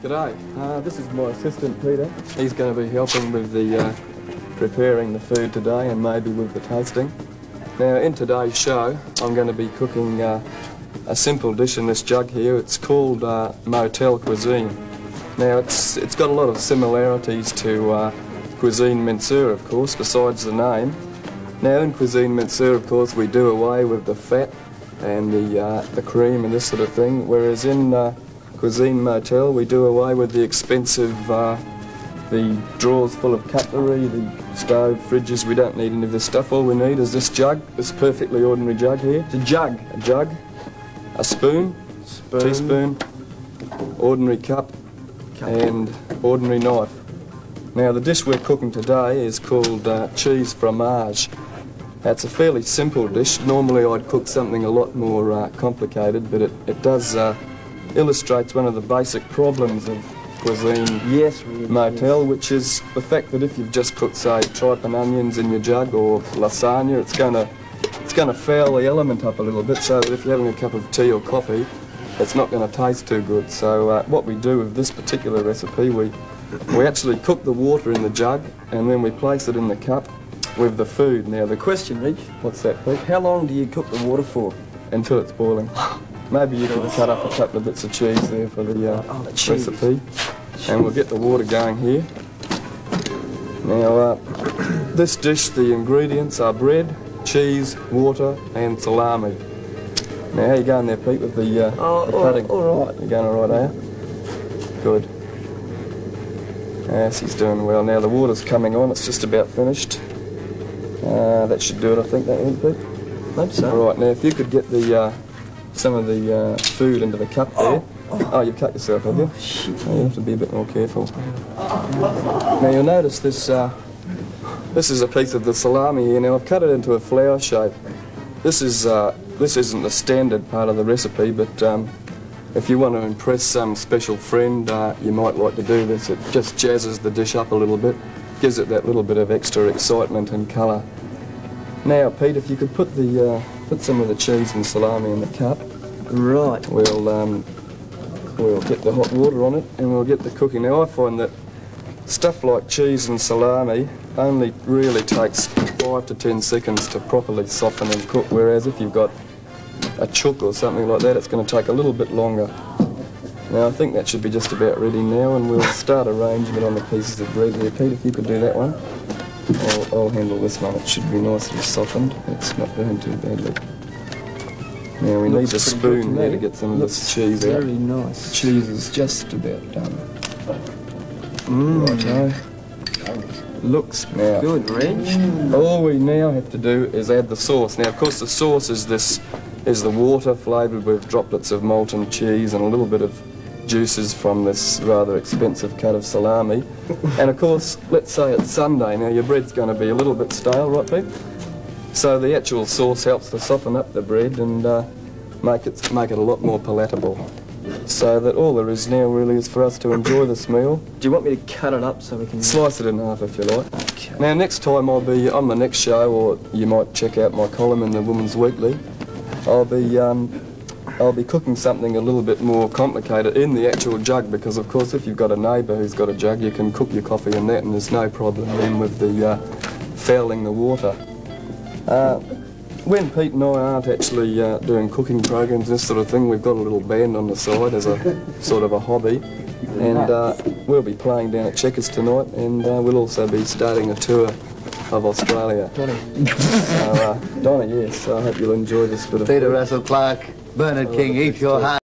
G'day, this is my assistant Peter. He's going to be helping with the preparing the food today and maybe with the tasting. Now in today's show I'm going to be cooking a simple dish in this jug here. It's called motel cuisine. Now it's got a lot of similarities to cuisine mensure, of course, besides the name. Now in cuisine mensure, of course, we do away with the fat and the cream and this sort of thing, whereas in cuisine motel we do away with the expensive, the drawers full of cutlery, the stove, fridges. We don't need any of this stuff. All we need is this jug, this perfectly ordinary jug here. It's a jug. A jug, a spoon, teaspoon, ordinary cup, and ordinary knife. Now the dish we're cooking today is called cheese fromage. It's a fairly simple dish. Normally I'd cook something a lot more complicated, but it does illustrates one of the basic problems of cuisine motel, which is the fact that if you've just put, say, tripe and onions in your jug or lasagna, it's going to foul the element up a little bit, so that if you're having a cup of tea or coffee, it's not going to taste too good. So what we do with this particular recipe, we actually cook the water in the jug and then we place it in the cup with the food. Now the question, Rich, what's that, Pete? How long do you cook the water for? Until it's boiling. Maybe you could cut up a couple of bits of cheese there for the recipe. And we'll get the water going here. Now, this dish, the ingredients are bread, cheese, water and salami. Now, how you going there, Pete, with the cutting? All right. You going all right, are you? Good. Yes, he's doing well. Now, the water's coming on. It's just about finished. That should do it, I think, that end, Pete? Hope so. All right, now, if you could get the some of the food into the cup there. Oh, you've cut yourself, have you? Shit. Oh, you have to be a bit more careful. Now you'll notice this is a piece of the salami here. Now I've cut it into a flower shape. This isn't the standard part of the recipe, but if you want to impress some special friend, you might like to do this. It just jazzes the dish up a little bit, gives it that little bit of extra excitement and colour. Now, Pete, if you could put some of the cheese and salami in the cup. Right. We'll get the hot water on it and we'll get the cooking. Now, I find that stuff like cheese and salami only really takes 5 to 10 seconds to properly soften and cook, whereas if you've got a chook or something like that, it's going to take a little bit longer. Now, I think that should be just about ready now, and we'll start arranging it on the pieces of bread there. Pete, if you could do that one. I'll handle this one. It should be nicely softened. It's not burned too badly. Now we need a spoon here to get some of this cheese out. Very nice. Cheese is just about done. Righto. Looks now good, Reg. All we now have to do is add the sauce. Now, of course, the sauce is the water flavoured with droplets of molten cheese and a little bit of juices from this rather expensive cut of salami. And of course, let's say it's Sunday. Now your bread's going to be a little bit stale, right, Pete? So the actual sauce helps to soften up the bread and make it a lot more palatable. So that all there is now really is for us to enjoy this meal. Do you want me to cut it up so we can... Slice it in half if you like. Okay. Now next time I'll be on the next show, or you might check out my column in the Woman's Weekly. I'll be cooking something a little bit more complicated in the actual jug, because of course if you've got a neighbour who's got a jug, you can cook your coffee in that and there's no problem then with the fouling the water. When Pete and I aren't actually doing cooking programs, this sort of thing, we've got a little band on the side as a sort of a hobby, and we'll be playing down at Checkers tonight, and we'll also be starting a tour of Australia. Donnie. So, Donnie, yes, I hope you'll enjoy this bit of... Peter Russell Clark, Bernard King, eat your heart.